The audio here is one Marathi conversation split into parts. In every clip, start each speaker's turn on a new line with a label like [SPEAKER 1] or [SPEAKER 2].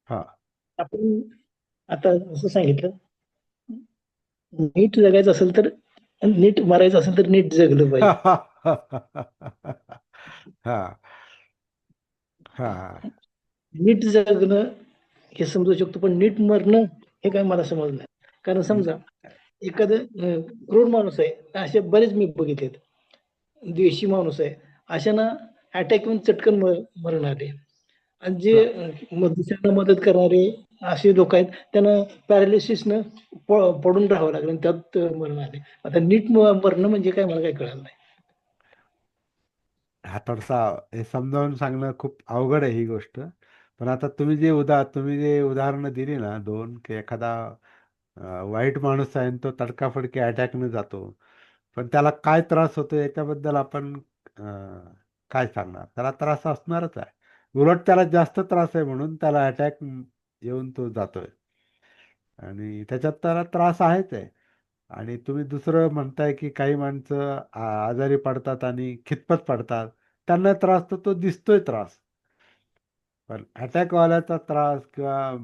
[SPEAKER 1] हा.
[SPEAKER 2] आपण आता असं सांगितलं, नीट जगायचं असेल तर, नीट मरायचं असेल तर नीट जगलं पाहिजे.
[SPEAKER 1] हा. हा.
[SPEAKER 2] नीट जगणं हे समजू शकतो, पण नीट मरणं हे काय मला समजलं नाही. कारण समजा एखादं क्रूर माणूस आहे, असे बरेच मी बघितलेत. द्वेषी माणूस आहे, अशांना अटॅक येऊन चटकन मरणारे. आणि जे
[SPEAKER 1] प्र-
[SPEAKER 2] दुसऱ्यांना मदत करणारे असे लोक आहेत, त्यांना पॅरालिसिसनं पडून राहावं लागलं आणि त्यात मरण आले. आता नीट मरणं म्हणजे काय मला काही कळलं नाही.
[SPEAKER 1] हा थोडासा हे समजावून सांगणं खूप अवघड आहे ही गोष्ट. पण आता तुम्ही जे उदाहरणं दिली ना दोन, की एखादा वाईट माणूस आहे आणि तो तडकाफडकी अटॅकने जातो, पण त्याला काय त्रास होतो याच्याबद्दल आपण अं, काय सांगणार? त्याला त्रास असणारच आहे. उलट त्याला जास्त त्रास आहे म्हणून त्याला अटॅक येऊन तो जातोय, आणि त्याच्यात त्याला त्रास आहेच आहे. आणि तुम्ही दुसरं म्हणताय की काही माणसं आजारी पडतात आणि खितपत पडतात, त्यांना त्रास तर तो दिसतोय त्रास. पण अटॅक वाल्याचा त्रास किंवा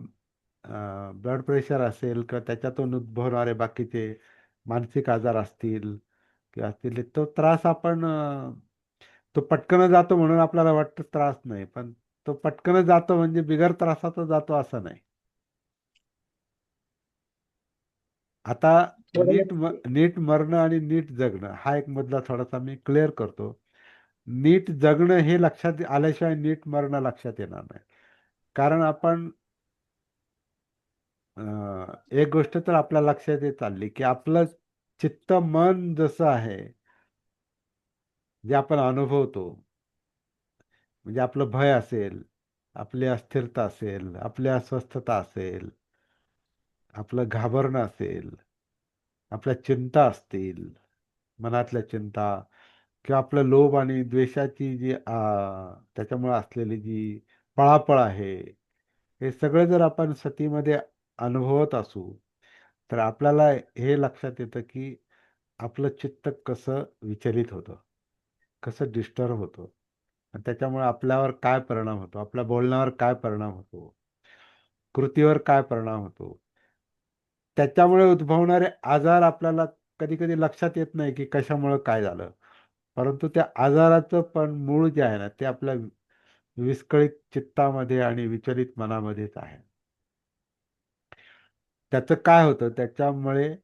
[SPEAKER 1] ब्लड प्रेशर असेल किंवा त्याच्यातून उद्भवणारे बाकीचे मानसिक आजार असतील किंवा असतील, तो त्रास आपण तो पटकन जातो म्हणून आपल्याला वाटतं त्रास नाही, पण तो पटकन जातो म्हणजे बिगर त्रासाचा जातो असं नाही. आता
[SPEAKER 2] थोडं
[SPEAKER 1] नीट मरणं आणि नीट जगणं हा एक मधला थोडासा मी क्लिअर करतो. नीट जगणं हे लक्षात आल्याशिवाय नीट मरणं लक्षात येणार नाही. कारण आपण एक गोष्ट तर आपल्या लक्षात येत चालली की आपलं चित्त मन जसं आहे, जे आपण अनुभवतो, म्हणजे आपलं भय असेल, आपली अस्थिरता असेल, आपली अस्वस्थता असेल, आपलं घाबरणं असेल, आपल्या चिंता असतील, मनातल्या चिंता, किंवा आपलं लोभ आणि द्वेषाची जी त्याच्यामुळे असलेली जी पळापळ आहे, हे सगळं जर आपण सतीमध्ये अनुभवत असू, तर आपल्याला हे लक्षात येतं की आपलं चित्त कसं विचलित होतं, कसं डिस्टर्ब होतं, आणि त्याच्यामुळे आपल्यावर काय परिणाम होतो, आपल्या बोलण्यावर काय परिणाम होतो, कृतीवर काय परिणाम होतो. त्याच्यामुळे उद्भवणारे आजार आपल्याला कधी कधी लक्षात येत नाही की कशामुळे काय झालं, परंतु त्या आजाराचं पण मूळ जे आहे ना, ते आपल्या विस्कळीत चित्तामध्ये आणि विचलित मनामध्येच आहे. त्याचं काय होतं, त्याच्यामुळे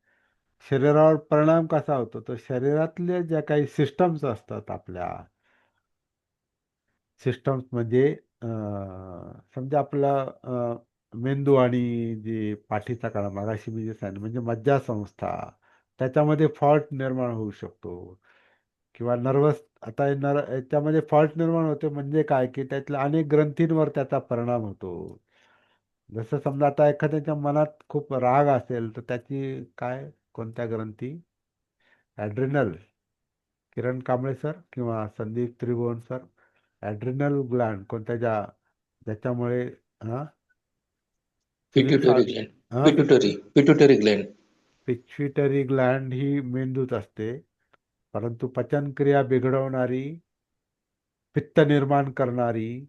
[SPEAKER 1] शरीरावर परिणाम कसा होतो, तर शरीरातल्या ज्या काही सिस्टम्स असतात आपल्या, सिस्टम्स म्हणजे समजा आपला मेंदू आणि जे पाठीचा कणा मागाशी मी जे सांगितलं म्हणजे मज्जासंस्था, त्याच्यामध्ये फॉल्ट निर्माण होऊ शकतो. किंवा नर्वस, आता याच्यामध्ये फॉल्ट निर्माण होते म्हणजे काय, की त्यातल्या अनेक ग्रंथींवर त्याचा परिणाम होतो. जसं समजा आता एखाद्याच्या मनात खूप राग असेल तर त्याची काय, कोणत्या ग्रंथी, ॲड्रिनल, किरण कांबळे सर किंवा संदीप त्रिभुवन सर, ॲड्रिनल ग्लॅन्ड कोणत्या ज्याच्यामुळे हा तुम्ही
[SPEAKER 2] पिट्युटरी ग्लॅंड, पिट्युटरी ग्लॅंड.
[SPEAKER 1] पिच्युटरी ग्लॅन्ड ही मेंदूत असते, परंतु पचनक्रिया बिघडवणारी, पित्त निर्माण करणारी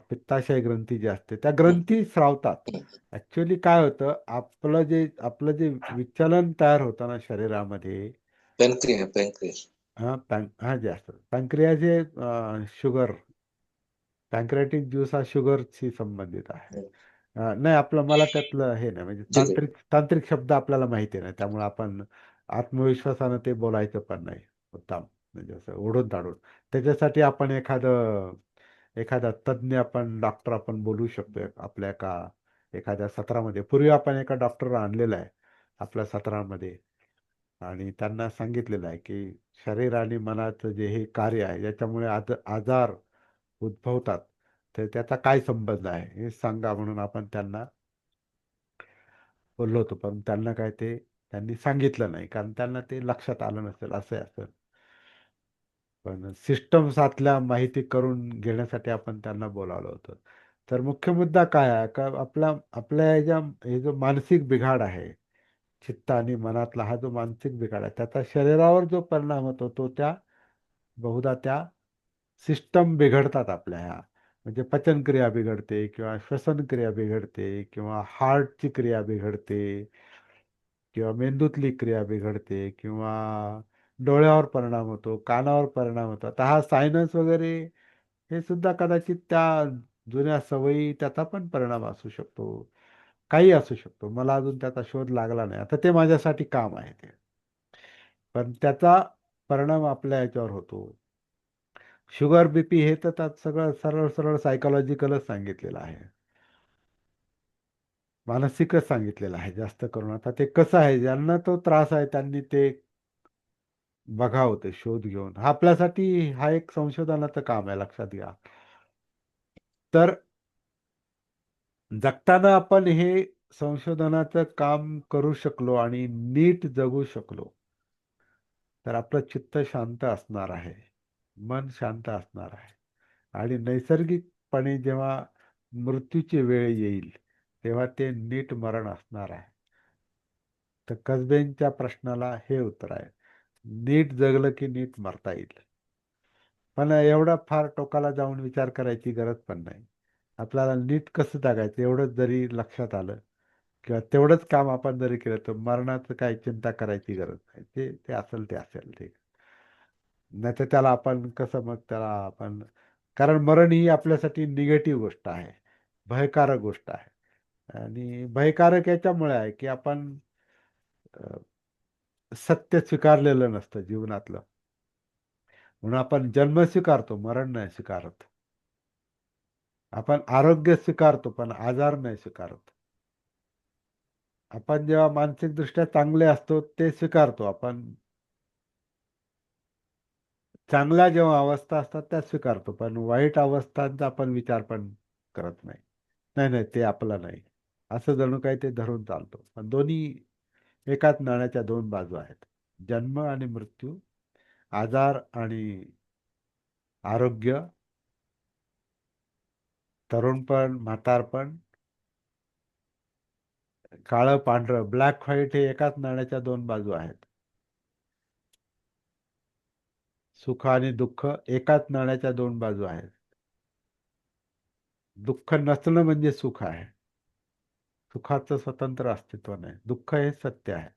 [SPEAKER 1] पित्ताशय ग्रंथी जी असते, त्या ग्रंथी स्रावतात. ऍक्च्युअली काय होतं, आपलं जे विचलन तयार होतं ना शरीरामध्ये,
[SPEAKER 2] पॅनक्रियास.
[SPEAKER 1] हा जे असतं पॅनक्रियास, हे शुगर, पॅनक्रियाटिक ज्यूस हा शुगरशी संबंधित आहे. नाही आपलं, मला त्यातलं हे नाही, म्हणजे
[SPEAKER 2] ठीक आहे.
[SPEAKER 1] तांत्रिक तांत्रिक शब्द आपल्याला माहिती नाही, त्यामुळे आपण आत्मविश्वासानं ते बोलायचं पण नाही उत्तम, म्हणजे असं ओढून ताडून. त्याच्यासाठी आपण एखादा तज्ज्ञ, आपण डॉक्टर आपण बोलू शकतो आपल्या एखाद्या सत्रामध्ये. पूर्वी आपण एका डॉक्टर आणलेला आहे आपल्या सत्रामध्ये, आणि त्यांना सांगितलेलं आहे की शरीर आणि मनाचं जे हे कार्य आहे ज्याच्यामुळे आजार उद्भवतात, तर त्याचा काय संबंध आहे हे सांगा म्हणून आपण त्यांना बोललो होतो. पण त्यांना काय ते त्यांनी सांगितलं नाही, कारण त्यांना ते लक्षात आलं नसेल, असं असेल. पण सिस्टम्स आतल्या माहिती करून घेण्यासाठी आपण त्यांना बोलावलं होतं. तर मुख्य मुद्दा काय आहे का, आपल्या हे जो मानसिक बिघाड आहे, चित्त आणि मनातला हा जो मानसिक बिघाड आहे, त्याचा शरीरावर जो परिणाम होतो तो बहुधा त्या सिस्टम बिघडतात आपल्या ह्या. म्हणजे पचनक्रिया बिघडते किंवा श्वसनक्रिया बिघडते किंवा हार्टची क्रिया बिघडते किंवा मेंदूतली क्रिया बिघडते किंवा डोळ्यावर परिणाम होतो, कानावर परिणाम होतो. आता हा सायनस वगैरे हे सुद्धा कदाचित त्या जुन्या सवयी त्याचा पण परिणाम असू शकतो. काही असू शकतो. मला अजून त्याचा शोध लागला नाही. आता ते माझ्यासाठी काम आहे ते. पण त्याचा परिणाम आपल्या याच्यावर होतो. शुगर, बीपी हे तर त्यात सगळं सरळ सरळ सायकोलॉजिकलच सांगितलेलं आहे. मानसिकच सांगितलेलं आहे जास्त करून. आता ते कसं आहे, ज्यांना तो त्रास आहे त्यांनी ते बघावं, ते शोध घेऊन. हा आपल्यासाठी हा एक संशोधनाचं काम आहे, लक्षात घ्या. तर जगताना आपण हे संशोधनाचं काम करू शकलो आणि नीट जगू शकलो, तर आपलं चित्त शांत असणार आहे, मन शांत असणार आहे. आणि नैसर्गिकपणे जेव्हा मृत्यूची वेळ येईल तेव्हा ते नीट मरण असणार आहे. तर कसबेंच्या प्रश्नाला हे उत्तर आहे, नीट जगलं की नीट मरता येईल. पण एवढा फार टोकाला जाऊन विचार करायची गरज पण नाही. आपल्याला नीट कसं जगायचं एवढंच जरी लक्षात आलं किंवा तेवढंच काम आपण जरी केलं तर मरणाचं काही चिंता करायची गरज नाही. ते ते असेल ते असेल ते. नाही तर त्याला आपण कसं मग त्याला आपण, कारण मरण ही आपल्यासाठी निगेटिव्ह गोष्ट आहे, भयकारक गोष्ट आहे. आणि भयकारक याच्यामुळे आहे की आपण अ, सत्य स्वीकारलेलं नसतं जीवनातलं. म्हणून आपण जन्म स्वीकारतो, मरण नाही स्वीकारत. आपण आरोग्य स्वीकारतो पण आजार नाही स्वीकारत. आपण जेव्हा मानसिकदृष्ट्या चांगले असतो ते स्वीकारतो आपण. चांगल्या जेव्हा अवस्था असतात त्या स्वीकारतो, पण वाईट अवस्थांचा आपण विचार पण करत नाही. नाही नाही, ते आपलं नाही, असं जणू काही ते धरून चालतो. पण दोन्ही एकाच नाण्याच्या दोन बाजू आहेत. जन्म आणि मृत्यू, आजार आणि आरोग्य, तरुणपण, म्हातारपण, काळं पांढरं, ब्लॅक व्हाईट हे एकाच नाण्याच्या दोन बाजू आहेत. सुख आणि दुःख एकाच नाण्याच्या दोन बाजू आहेत. दुःख नसणं म्हणजे सुख आहे. सुखाचं स्वतंत्र अस्तित्व नाही. दुःख हे सत्य आहे.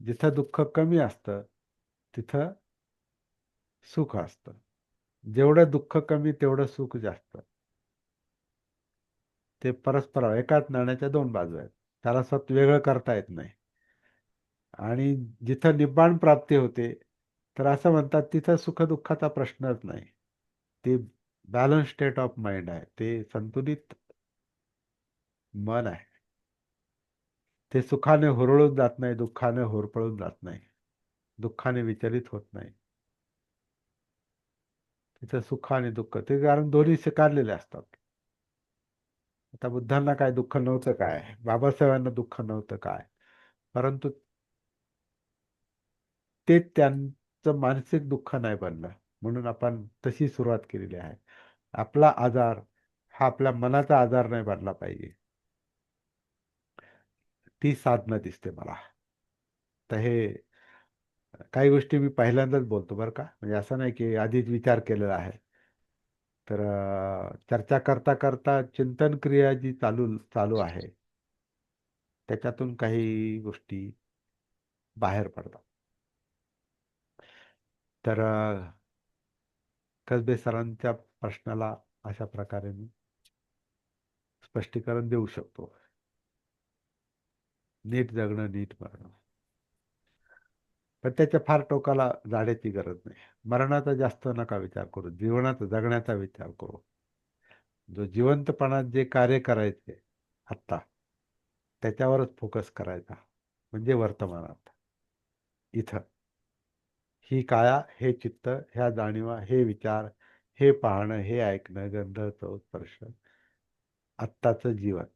[SPEAKER 1] जिथं दुःख कमी असतं तिथं सुख असतं. जेवढं दुःख कमी तेवढं सुख जास्त. ते परस्पर एकाच नाण्याच्या दोन बाजू आहेत. त्याला स्वतः वेगळं करता येत नाही. आणि जिथं निब्बाण प्राप्ती होते तर असं म्हणतात तिथं सुखदुःखाचा प्रश्नच नाही. ते बॅलन्स स्टेट ऑफ माइंड आहे, ते संतुलित मन आहे. ते सुखाने हुरळून जात नाही, दुःखाने होरपळून जात नाही, दुःखाने विचलित होत नाही. तिथं सुख आणि दुःख ते कारण दोन्ही स्वीकारलेले असतात. आता बुद्धांना काय दुःख नव्हतं काय, बाबासाहेबांना दुःख नव्हतं काय, परंतु ते त्यांचं मानसिक दुःख नाही बनलं. म्हणून आपण तशी सुरुवात केलेली आहे. आपला आजार हा आपल्या मनाचा आजार नाही बनला पाहिजे. ती साधना दिसते मला. तर हे काही गोष्टी मी पहिल्यांदाच बोलतो बरं का, म्हणजे असं नाही की आधीच विचार केलेला आहे. तर चर्चा करता करता चिंतन क्रिया जी चालू चालू आहे त्याच्यातून काही गोष्टी बाहेर पडतात. तर कसबे सरांच्या प्रश्नाला अशा प्रकारे मी स्पष्टीकरण देऊ शकतो. नीट जगणं, नीट मरणं. पण त्याच्या फार टोकाला जाण्याची गरज नाही. मरणाचा जास्त नका विचार करू, जीवनाचा जगण्याचा विचार करू. जो जिवंतपणात जे कार्य करायचे आत्ता त्याच्यावरच फोकस करायचा, म्हणजे वर्तमानात इथं. ही काया, हे चित्त, ह्या जाणीवा, हे विचार, हे पाहणं, हे ऐकणं, गंध, चव, स्पर्श, आत्ताचं जीवन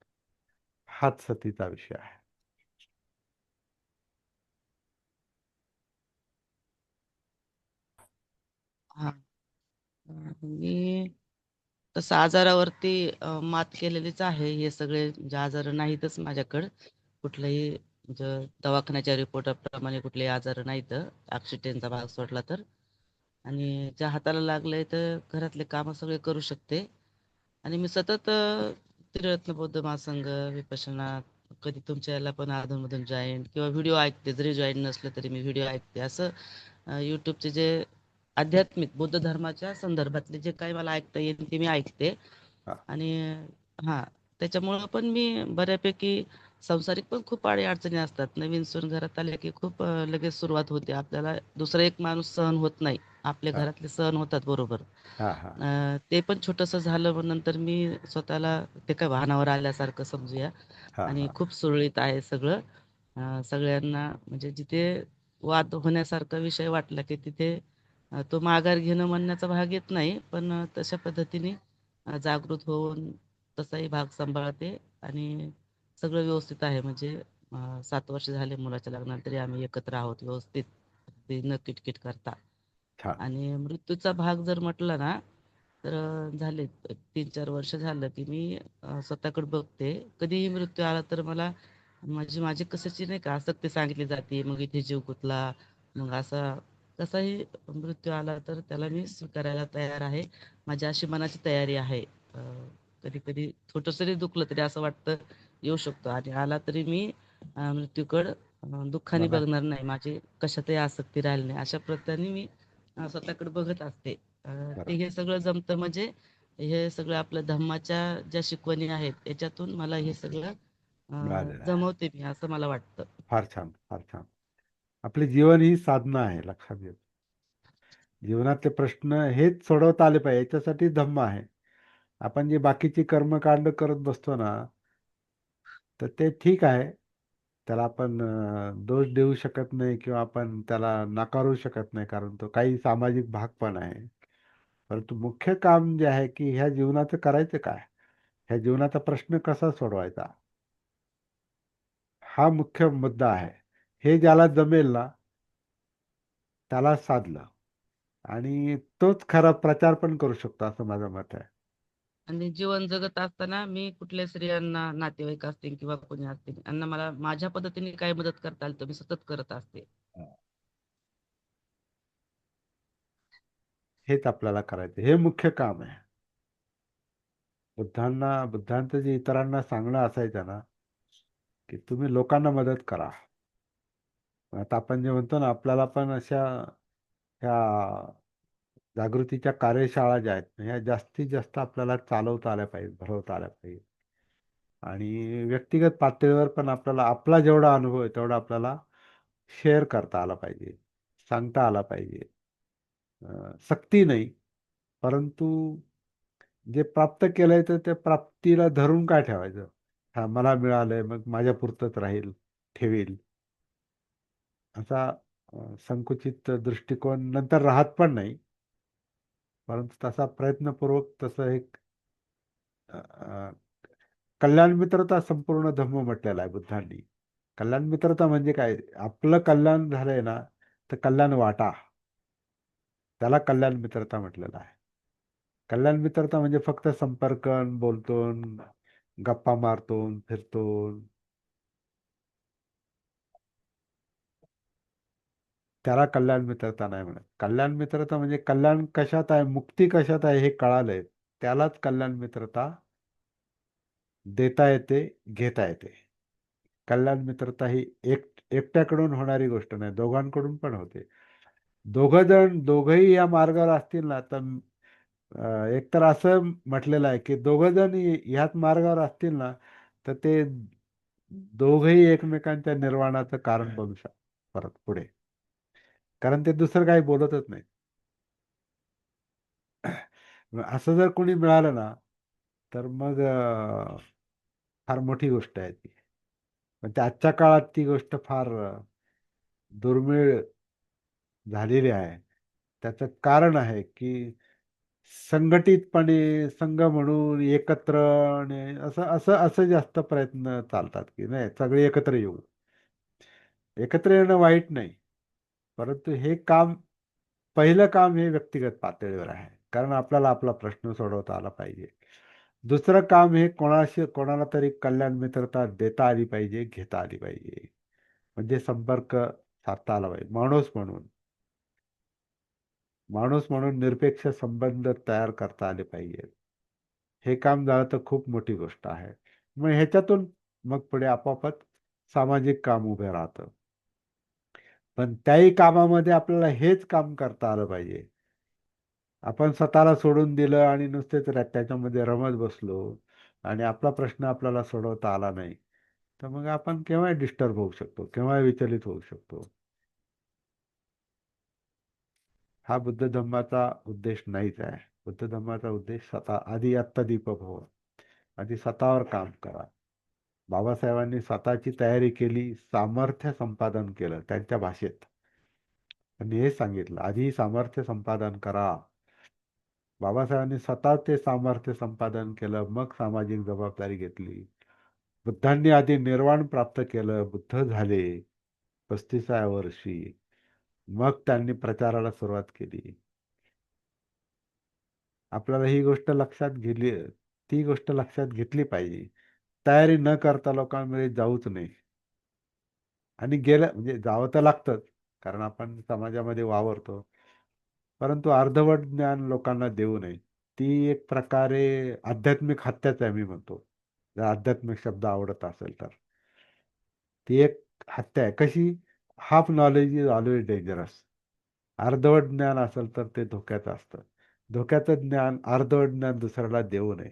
[SPEAKER 1] हाच सतीचा विषय आहे.
[SPEAKER 3] हा. मी तसं आजारावरती मात केलेलीच आहे. हे सगळे म्हणजे आजार नाहीतच माझ्याकडं. कुठलाही म्हणजे दवाखान्याच्या रिपोर्टाप्रमाणे कुठलेही आजार नाहीत, ऑक्सिजनचा भाग सोडला तर. आणि ज्या हाताला लागलंय तर घरातले कामं सगळे करू शकते. आणि मी सतत त्रिरत्न बौद्ध महासंघ, विपश्यना, कधी तुमच्या याला पण अधूनमधून जॉईन किंवा व्हिडिओ ऐकते. जरी जॉईन नसलं तरी मी व्हिडिओ ऐकते. असं यूट्यूबचे जे आध्यात्मिक बौद्ध धर्माच्या संदर्भातले जे काही मला ऐकता येईल ते मी ऐकते.
[SPEAKER 1] हा,
[SPEAKER 3] आणि हा, त्याच्यामुळं पण मी बऱ्यापैकी संसारिक पण खूप अडचणी असतात. नवीन सून घरात आल्या की खूप लगेच सुरुवात होते. आपल्याला दुसरा एक माणूस सहन होत नाही. आपल्या
[SPEAKER 1] हा,
[SPEAKER 3] घरातले सहन होतात बरोबर.
[SPEAKER 1] हा, हा,
[SPEAKER 3] ते पण छोटंसं झालं मग नंतर मी स्वतःला ते काय वाहनावर आल्यासारखं समजूया.
[SPEAKER 1] हा,
[SPEAKER 3] आणि
[SPEAKER 1] हा.
[SPEAKER 3] खूप सुरळीत आहे सगळं. सगळ्यांना म्हणजे जिथे वाद होण्यासारखा विषय वाटला की तिथे तो माघार घेणं म्हणण्याचा भाग येत नाही. पण तशा पद्धतीने जागृत होऊन तसाही भाग सांभाळते. आणि सगळं व्यवस्थित आहे. म्हणजे 7 वर्ष झाले मुलाच्या लग्नाला तरी आम्ही एकत्र आहोत व्यवस्थित. ते न किटकिट करता.
[SPEAKER 1] छान.
[SPEAKER 3] आणि मृत्यूचा भाग जर म्हटला ना तर झाले 3-4 वर्ष झालं की मी स्वतःकडे बघते. कधीही मृत्यू आला तर मला माझी माझी कशाची नाही का आसक्ती सांगितली जाते. मग इथे जीव गुंतला, मग असा कसाही मृत्यू आला तर त्याला मी स्वीकारायला तयार आहे. माझी अशी मनाची तयारी आहे. कधी कधी छोटं जरी दुखलं तरी असं वाटतं येऊ शकतो, आणि आला तरी मी मृत्यूकडं दुःखाने
[SPEAKER 1] मना
[SPEAKER 3] बघणार नाही. माझी कशातही आसक्ती राहिली नाही अशा प्रकारे मी स्वतःकडे बघत असते. ते
[SPEAKER 1] बरं.
[SPEAKER 3] हे सगळं जमतं म्हणजे हे सगळं आपल्या धम्माच्या ज्या शिकवणी आहेत याच्यातून मला हे सगळं
[SPEAKER 1] मिळालेलं आहे.
[SPEAKER 3] जमवते मी असं मला वाटतं.
[SPEAKER 1] फार छान, फार छान. आपले जीवन ही साधना आहे, लक्षात घ्या. जीवनातले प्रश्न हेच सोडवता आले पाहिजे, याच्यासाठी धम्म आहे. आपण जे बाकीची कर्मकांड करत बसतो ना, तर ते ठीक आहे. त्याला आपण दोष देऊ शकत नाही किंवा आपण त्याला नाकारू शकत नाही, कारण तो काही सामाजिक भाग पण आहे. परंतु मुख्य काम जे आहे की ह्या जीवनाचं करायचं काय, ह्या जीवनाचा प्रश्न कसा सोडवायचा, हा मुख्य मुद्दा आहे. हे ज्याला जमेल ना त्याला साधलं, आणि तोच खरा प्रचार पण करू शकतो असं माझं मत आहे.
[SPEAKER 3] आणि जीवन जगत असताना मी कुठल्या स्त्रियांना, नातेवाईक असतील किंवा कोणी असतील, यांना मला माझ्या पद्धतीने काय मदत करता आली तर मी सतत करत असते.
[SPEAKER 1] हेच आपल्याला करायचं, हे मुख्य काम आहे. बुद्धांचं जे इतरांना सांगणं असायचं ना, की तुम्ही लोकांना मदत करा. आता आपण जे म्हणतो ना, आपल्याला पण अशा ह्या जागृतीच्या कार्यशाळा ज्या आहेत ह्या जास्तीत जास्त आपल्याला चालवता आल्या पाहिजे, भरवता आल्या पाहिजे. आणि व्यक्तिगत पातळीवर पण आपल्याला आपला जेवढा अनुभव आहे तेवढा आपल्याला शेअर करता आला पाहिजे, सांगता आला पाहिजे. सक्ती नाही, परंतु जे प्राप्त केलंय तर त्या प्राप्तीला धरून काय ठेवायचं. हा मला मिळालंय मग माझ्या पुरतच राहील, ठेवील, असा संकुचित दृष्टिकोन नंतर राहत पण नाही. परंतु तसा प्रयत्नपूर्वक तसं एक अ, अ, कल्याण मित्रता संपूर्ण धम्म म्हटलेला आहे बुद्धांनी. कल्याण मित्रता म्हणजे काय, आपलं कल्याण झालंय ना तर कल्याण वाटा, त्याला कल्याण मित्रता म्हटलेलं आहे. कल्याण मित्रता म्हणजे फक्त संपर्क, बोलतो, गप्पा मारतो, फिरतो, त्याला कल्याण मित्रता नाही म्हणत. कल्याण मित्रता म्हणजे कल्याण कशात आहे, मुक्ती कशात आहे हे कळालंय, त्यालाच कल्याण मित्रता देता येते, घेता येते. कल्याण मित्रता ही एकट्याकडून होणारी गोष्ट नाही, दोघांकडून पण होते. दोघंही या मार्गावर असतील ना तर एकतर असं म्हटलेलं आहे की दोघं जण ह्याच मार्गावर असतील ना तर ते दोघंही एकमेकांच्या निर्वाणाचं कारण बनू शकतात परत पुढे, कारण ते दुसरं काही बोलतच नाही. असं जर कोणी मिळालं ना तर मग फार मोठी गोष्ट आहे ती. पण त्या आजच्या काळात ती गोष्ट फार दुर्मिळ झालेली आहे. त्याचं कारण आहे की संघटितपणे संघ म्हणून एकत्र आणि असं असं असं जास्त प्रयत्न चालतात की नाही सगळे एकत्र येऊ. एकत्र येणं वाईट नाही, परंतु हे काम, पहिलं काम हे व्यक्तिगत पातळीवर आहे, कारण आपल्याला आपला प्रश्न सोडवता आला पाहिजे. दुसरं काम हे कोणाला तरी कल्याण मित्रता देता आली पाहिजे, घेता आली पाहिजे, म्हणजे संपर्क साधता आला पाहिजे. माणूस म्हणून निरपेक्ष संबंध तयार करता आले पाहिजे. हे काम झालं तर खूप मोठी गोष्ट आहे. मग ह्याच्यातून मग पुढे आपोआपच सामाजिक काम उभे राहतं. पण त्याही कामामध्ये आपल्याला हेच काम करता आलं पाहिजे. आपण स्वतःला सोडून दिलं आणि नुसतेच त्याच्यामध्ये रमत बसलो आणि आपला प्रश्न आपल्याला सोडवता आला नाही, तर मग आपण केव्हा डिस्टर्ब होऊ शकतो, केव्हा विचलित होऊ शकतो. हा बुद्ध धम्माचा उद्देश नाहीच आहे. बुद्ध धम्माचा उद्देश स्वतः आधी आत्ता दीपक हो, आधी स्वतःवर काम करा. बाबासाहेबांनी स्वतःची तयारी केली, सामर्थ्य संपादन केलं त्यांच्या भाषेत. त्यांनी हे सांगितलं, आधी सामर्थ्य संपादन करा. बाबासाहेबांनी स्वतः ते सामर्थ्य संपादन केलं, मग सामाजिक जबाबदारी घेतली. बुद्धांनी आधी निर्वाण प्राप्त केलं, बुद्ध झाले 35व्या वर्षी, मग त्यांनी प्रचाराला सुरुवात केली. आपल्याला ही गोष्ट लक्षात घेतली, ती गोष्ट लक्षात घेतली पाहिजे. तयारी न करता लोकांमध्ये जाऊच नाही. आणि गेलं म्हणजे जावं तर लागतंच, कारण आपण समाजामध्ये वावरतो. परंतु अर्धवट ज्ञान लोकांना देऊ नये. ती एक प्रकारे आध्यात्मिक हत्याच आहे, मी म्हणतो. जर आध्यात्मिक शब्द आवडत असेल तर ती एक हत्या आहे. कशी? Half knowledge is always dangerous. अर्धवट ज्ञान असेल तर ते धोक्याचं असतं. धोक्याचं ज्ञान, अर्धवट ज्ञान दुसऱ्याला देऊ नये.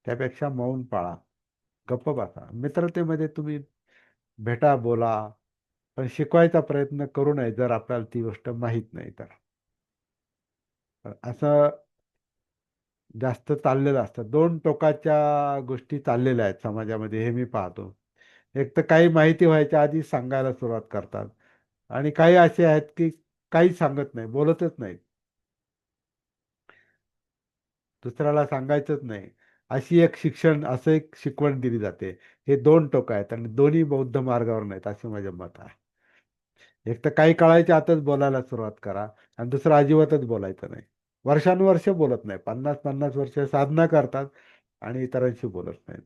[SPEAKER 1] त्यापेक्षा मौन पाळा, गप्प बसा. मित्रतेमध्ये तुम्ही भेटा, बोला, पण शिकवायचा प्रयत्न करू नये जर आपल्याला ती गोष्ट माहीत नाही तर. असं जास्त चाललेलं असतं. दोन टोकाच्या गोष्टी चाललेल्या आहेत समाजामध्ये, हे मी पाहतो. एक तर काही माहिती व्हायच्या आधी सांगायला सुरुवात करतात आणि काही असे आहेत की काही सांगत नाही, बोलतच नाही, दुसऱ्याला सांगायचंच नाही. अशी एक शिक्षण, असं एक शिकवण दिली जाते. हे दोन टोक आहेत आणि दोन्ही बौद्ध मार्गावर नाहीत, असे माझे मत आहे. एक तर काही काळाच्या आतच बोलायला सुरुवात करा आणि दुसरं अजिबातच बोलायचं नाही. वर्षानुवर्ष बोलत नाही, 50-50 वर्ष साधना करतात आणि इतरांशी बोलत नाहीत.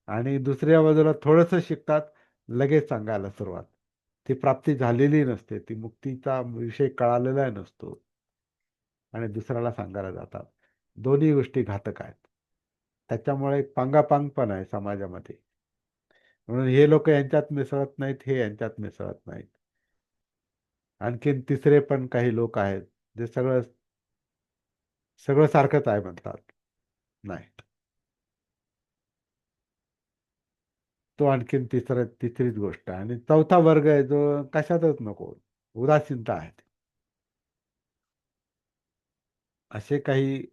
[SPEAKER 1] आणि दुसऱ्या बाजूला थोडंसं शिकतात, लगेच सांगायला सुरुवात. ती प्राप्ती झालेली नसते, ती मुक्तीचा विषय कळालेला नसतो आणि दुसऱ्याला सांगायला जातात. दोन्ही गोष्टी घातक आहेत. त्याच्यामुळे एक पांगापांग पण आहे समाजामध्ये. म्हणून हे लोक यांच्यात मिसळत नाहीत, हे यांच्यात मिसळत नाहीत. आणखीन तिसरे पण काही लोक आहेत जे सगळं सगळं सारखंच आहे म्हणतात. नाही, तो आणखीन तिसरीच गोष्ट आहे. आणि चौथा वर्ग आहे जो कशातच नको, उदासीनता आहे. असे काही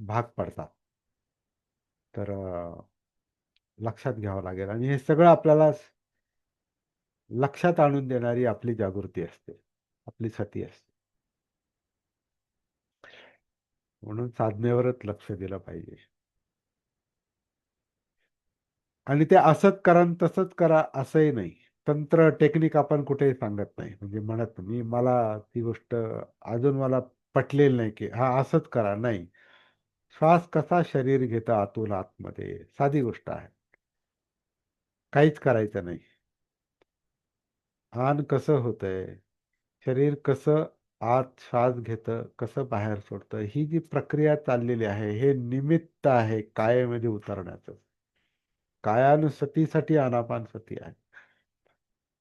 [SPEAKER 1] भाग पडतात. तर लक्षात घ्यावं लागेल आणि हे सगळं आपल्याला लक्षात आणून देणारी आपली जागृती असते, आपली सती असते. म्हणून साधनेवरच लक्ष दिलं पाहिजे. आणि ते असंच करा आणि तसंच करा असंही नाही. तंत्र टेक्निक आपण कुठेही सांगत नाही, म्हणजे म्हणत मी, मला ती गोष्ट अजून मला पटलेली नाही की हा असंच करा, नाही. श्वास कसा शरीर घेतं आतून आतमध्ये, साधी गोष्ट आहे. काहीच करायचं नाही. आन कसं होतंय, शरीर कसं आत श्वास घेतं, कसं बाहेर सोडतं, ही जी प्रक्रिया चाललेली आहे, हे निमित्त आहे कायेमध्ये उतरण्याचं. कायानुसतीसाठी आनापानसती आहे.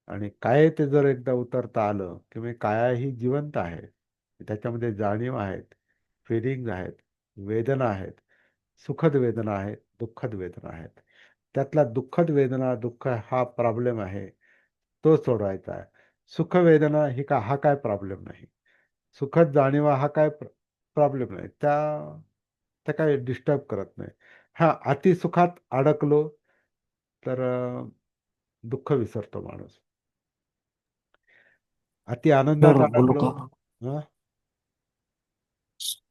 [SPEAKER 1] आणि काय ते जर एकदा उतरता आलं की म्हणजे काया ही जिवंत आहे. त्याच्यामध्ये जाणीव आहेत, फिलिंग्ज आहेत, वेदना आहेत, सुखद वेदना आहेत, दुःखद वेदना आहेत. त्यातला दुःखद वेदना, दुःख हा प्रॉब्लेम आहे, तो सोडवायचा आहे. सुख वेदना ही हा काय प्रॉब्लेम नाही. सुखद जाणीवा हा काय प्रॉब्लेम नाही. त्या काय डिस्टर्ब करत नाही. हा, अतिसुखात अडकलो तर दुःख विसरतो माणूस. अति आनंदात
[SPEAKER 4] तर बोलू
[SPEAKER 1] अडकलो.
[SPEAKER 4] का?
[SPEAKER 1] हं?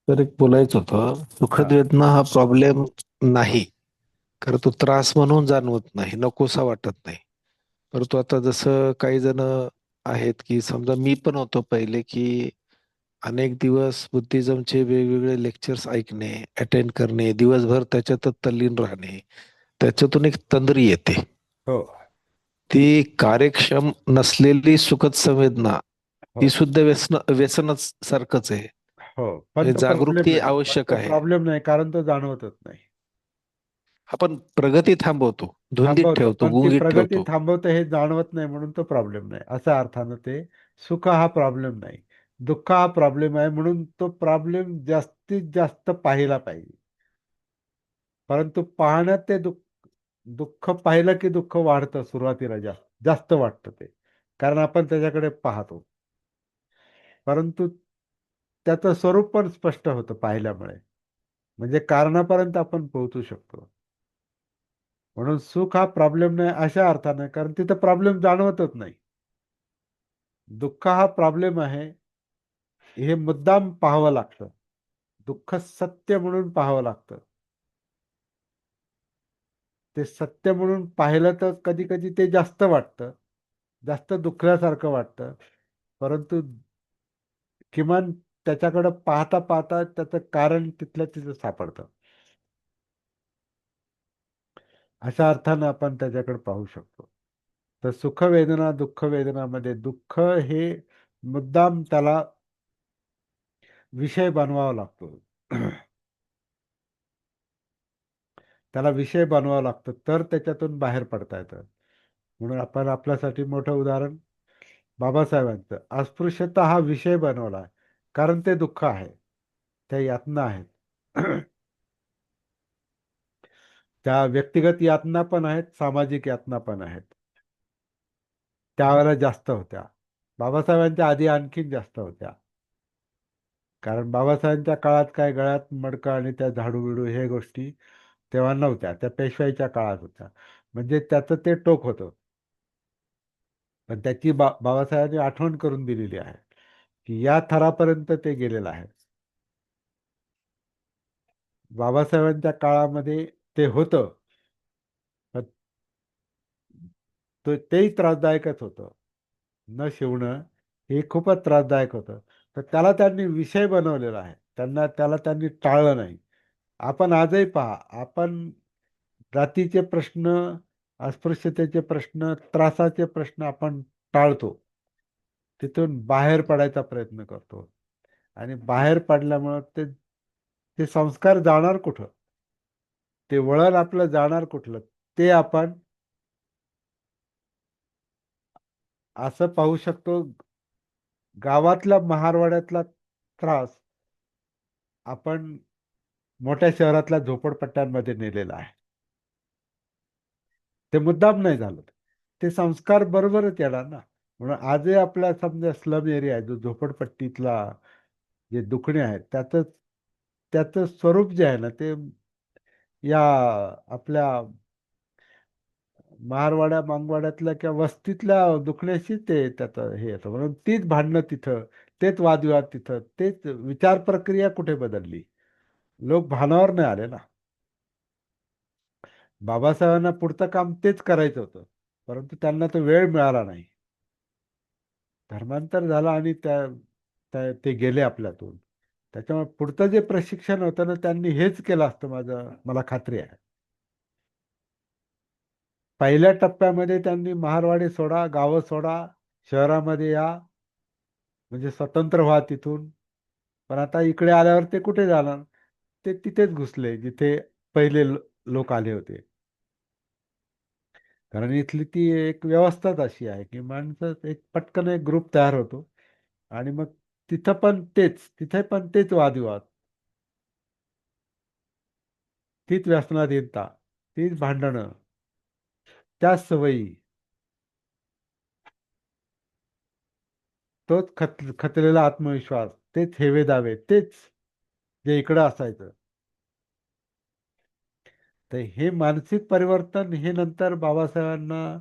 [SPEAKER 4] तर एक बोलायचं होतं,
[SPEAKER 1] हा,
[SPEAKER 4] सुखद वेदना हा प्रॉब्लेम नाही, कारण तो त्रास म्हणून जाणवत नाही, नकोसा वाटत नाही. परंतु आता जसं काही जण आहेत की समजा मी पण होतो पहिले की अनेक दिवस बुद्धिझमचे वेगवेगळे लेक्चर्स ऐकणे, अटेंड करणे, दिवसभर त्याच्यातच तल्लीन राहणे, त्याच्यातून एक तंद्री येते.
[SPEAKER 1] हो,
[SPEAKER 4] ती कार्यक्षम नसलेली सुखद संवेदना,
[SPEAKER 1] हो,
[SPEAKER 4] ती सुद्धा व्यसनच सारखंच आहे.
[SPEAKER 1] हो, पण
[SPEAKER 4] हे
[SPEAKER 1] तो प्रॉब्लेम
[SPEAKER 4] जागरूकती
[SPEAKER 1] नाही. पण
[SPEAKER 4] आवश्यक
[SPEAKER 1] तो
[SPEAKER 4] आहे.
[SPEAKER 1] प्रॉब्लेम नाही, कारण तो जाणवतच नाही.
[SPEAKER 4] आपण प्रगती थांबवतो, धुंदीत
[SPEAKER 1] थांबवतो,
[SPEAKER 4] ठेवतो,
[SPEAKER 1] पण ती
[SPEAKER 4] गुंगीत
[SPEAKER 1] प्रगती
[SPEAKER 4] ठेवतो.
[SPEAKER 1] थांबवतं हे जाणवत नाही, म्हणून तो प्रॉब्लेम नाही. अशा अर्थानं ते सुख हा प्रॉब्लेम नाही, दुःख हा प्रॉब्लेम आहे, म्हणून तो प्रॉब्लेम जास्तीत जास्त पाहिला पाहिजे. परंतु पाहण्यात ते दुःख दुःख पाहिलं की दुःख वाढतं सुरुवातीला, जास्त जास्त वाटतं ते, कारण आपण त्याच्याकडे पाहतो. परंतु त्याचं स्वरूप पण स्पष्ट होतं पाहिल्यामुळे, म्हणजे कारणापर्यंत आपण पोहोचू शकतो. म्हणून सुख हा प्रॉब्लेम नाही अशा अर्थाने, कारण तिथं प्रॉब्लेम जाणवतच नाही. दुःख हा प्रॉब्लेम आहे, हे मुद्दाम पाहावं लागतं. दुःख सत्य म्हणून पाहावं लागतं. ते सत्य म्हणून पाहिलं तर कधी कधी ते जास्त वाटतं, जास्त दुखल्यासारखं वाटतं. परंतु किमान त्याच्याकडं पाहता पाहता त्याचं कारण तिथल्या तिथं सापडतं. अशा अर्थानं आपण त्याच्याकडे पाहू शकतो. तर सुख वेदना दुःख वेदनामध्ये दुःख हे मुद्दाम त्याला विषय बनवावा लागतो. त्याला विषय बनवावा लागतो, तर त्याच्यातून बाहेर पडता येतं. म्हणून आपण आपल्यासाठी मोठं उदाहरण बाबासाहेबांचं, अस्पृश्यता हा विषय बनवला, कारण ते दुःख आहे, त्या यातना आहेत. त्या व्यक्तिगत यातना पण आहेत, सामाजिक यातना पण आहेत. त्यावेळेला जास्त होत्या, बाबासाहेबांच्या आधी आणखीन जास्त होत्या. कारण बाबासाहेबांच्या काळात काय गळ्यात मडकं आणि त्या झाडू बिडू हे गोष्टी तेव्हा नव्हत्या, त्या पेशवाईच्या काळात होत्या. म्हणजे त्याचं ते टोक होतं. पण त्याची बाबासाहेबांनी आठवण करून दिलेली आहे की या थरापर्यंत ते गेलेलं आहे. बाबासाहेबांच्या काळामध्ये ते होतं, पण तेही त्रासदायकच होतं. न शिवणं हे खूपच त्रासदायक होतं. तर त्याला त्यांनी विषय बनवलेला आहे, त्याला त्यांनी टाळलं नाही. आपण आजही पहा, आपण जातीचे प्रश्न, अस्पृश्यतेचे प्रश्न, त्रासाचे प्रश्न आपण टाळतो, तिथून बाहेर पडायचा प्रयत्न करतो. आणि बाहेर पडल्यामुळं ते ते संस्कार जाणार कुठं, ते वळण आपलं जाणार कुठलं, ते आपण असं पाहू शकतो. गावातला महारवाड्यातला त्रास आपण मोठ्या शहरातल्या झोपडपट्ट्यांमध्ये नेलेला आहे. ते मुद्दाम नाही झालं, ते संस्कार बरोबरच येणार ना. म्हणून आजही आपला समजा स्लम एरिया आहे, जो झोपडपट्टीतला जे दुखणे आहेत, त्याचं स्वरूप जे आहे ना, ते या आपल्या महारवाड्या मागवाड्यातल्या किंवा वस्तीतल्या दुखण्याशी ते त्याचं हे येतं. म्हणून तीच भांडणं तिथं, तेच वादविवाद तिथं, तेच विचार प्रक्रिया कुठे बदलली, लोक भानावर नाही आले ना. बाबासाहेबांना पुढचं काम तेच करायचं होतं, परंतु त्यांना तो वेळ मिळाला नाही. धर्मांतर झालं आणि ते गेले आपल्यातून. त्याच्यामुळे पुढचं जे प्रशिक्षण होतं ना, त्यांनी हेच केलं असतं, मला खात्री आहे. पहिल्या टप्प्यामध्ये त्यांनी महारवाडी सोडा, गावं सोडा, शहरामध्ये या, म्हणजे स्वतंत्र व्हा तिथून. पण आता इकडे आल्यावर ते कुठे जाणार, ते तिथेच घुसले जिथे पहिले लोक आले होते. कारण इथली ती एक व्यवस्थाच अशी आहे की माणसं एक पटकन एक ग्रुप तयार होतो, आणि मग तिथे पण तेच वादविवाद, तीच व्यसनाधीनता, तीच भांडणं, त्याच सवयी, तोच खचलेला आत्मविश्वास, तेच हेवे दावे, तेच जे इकडं असायचं. तर हे मानसिक परिवर्तन हे नंतर बाबासाहेबांना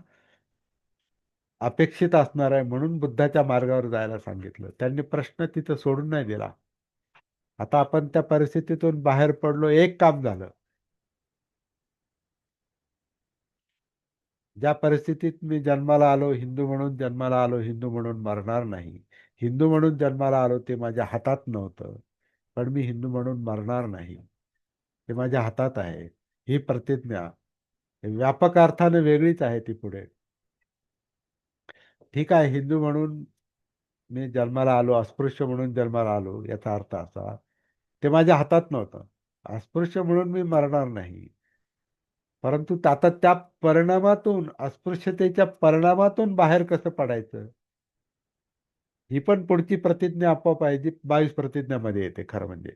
[SPEAKER 1] अपेक्षित असणार आहे, म्हणून बुद्धाच्या मार्गावर जायला सांगितलं. त्यांनी प्रश्न तिथं सोडून नाही दिला. आता आपण त्या परिस्थितीतून बाहेर पडलो, एक काम झालं. ज्या परिस्थितीत मी जन्माला आलो, हिंदू म्हणून जन्माला आलो, हिंदू म्हणून मरणार नाही. हिंदू म्हणून जन्माला आलो, ते माझ्या हातात नव्हतं, पण मी हिंदू म्हणून मरणार नाही, ते माझ्या हातात आहे. ही प्रतिज्ञा व्यापक अर्थाने वेगळीच आहे ती पुढे. ठीक आहे, हिंदू म्हणून मी जन्माला आलो, अस्पृश्य म्हणून जन्माला आलो, याचा अर्थ असा, ते माझ्या हातात नव्हतं. अस्पृश्य म्हणून मी मरणार नाही. परंतु आता त्या परिणामातून, अस्पृश्यतेच्या परिणामातून बाहेर कसं पडायचं, ही पण पुढची प्रतिज्ञा आपोआप आहे, जी 22 प्रतिज्ञामध्ये येते खरं म्हणजे.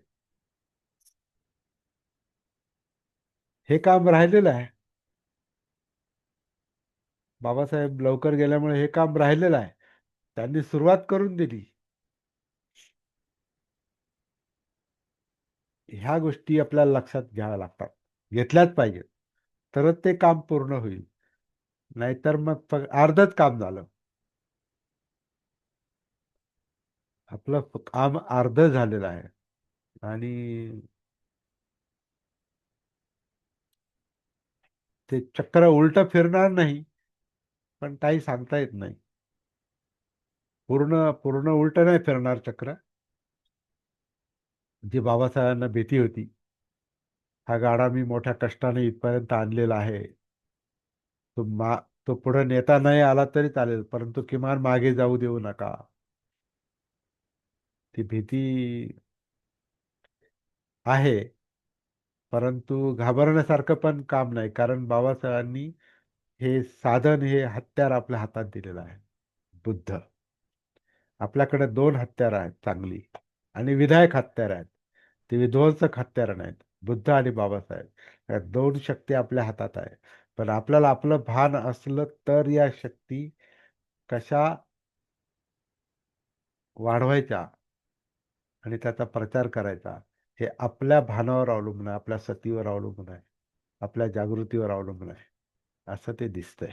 [SPEAKER 1] हे काम राहिलेलं आहे. बाबासाहेब लवकर गेल्यामुळे हे काम राहिलेलं आहे. त्यांनी सुरुवात करून दिली. ह्या गोष्टी आपल्याला लक्षात घ्याव्या लागतात, घेतल्याच पाहिजेत, तरच ते काम पूर्ण होईल. नाहीतर मग अर्धच काम झालं. आपलं काम अर्ध झालेलं आहे आणि ते चक्र उलट फिरणार नाही, पण काही सांगता येत नाही. पूर्ण पूर्ण उलट नाही फिरणार चक्र. जी बाबासाहेबांना भीती होती, हा गाडा मी मोठ्या कष्टाने इथपर्यंत आणलेला आहे, तो पुढे नेता नाही आला तरी चालेल, परंतु किमान मागे जाऊ देऊ नका. ती भीती आहे, परंतु घाबरण्यासारखं पण काम नाही, कारण बाबासाहेबांनी हे साधन, हे हत्यार आपल्या हातात दिलेलं आहे, बुद्ध. आपल्याकडे 2 हत्यार आहेत चांगली, आणि विधायक हत्यार आहेत. ते विध्वंसक हत्यार नाहीत. बुद्ध आणि बाबासाहेब, या 2 शक्ती आपल्या हातात आहे. पण आपल्याला आपलं भान असलं तर या शक्ती कशा वाढवायच्या आणि त्याचा प्रचार करायचा, हे आपल्या भानावर अवलंबून आहे, आपल्या सतीवर अवलंबून आहे, आपल्या जागृतीवर अवलंबून आहे, असं ते दिसतंय.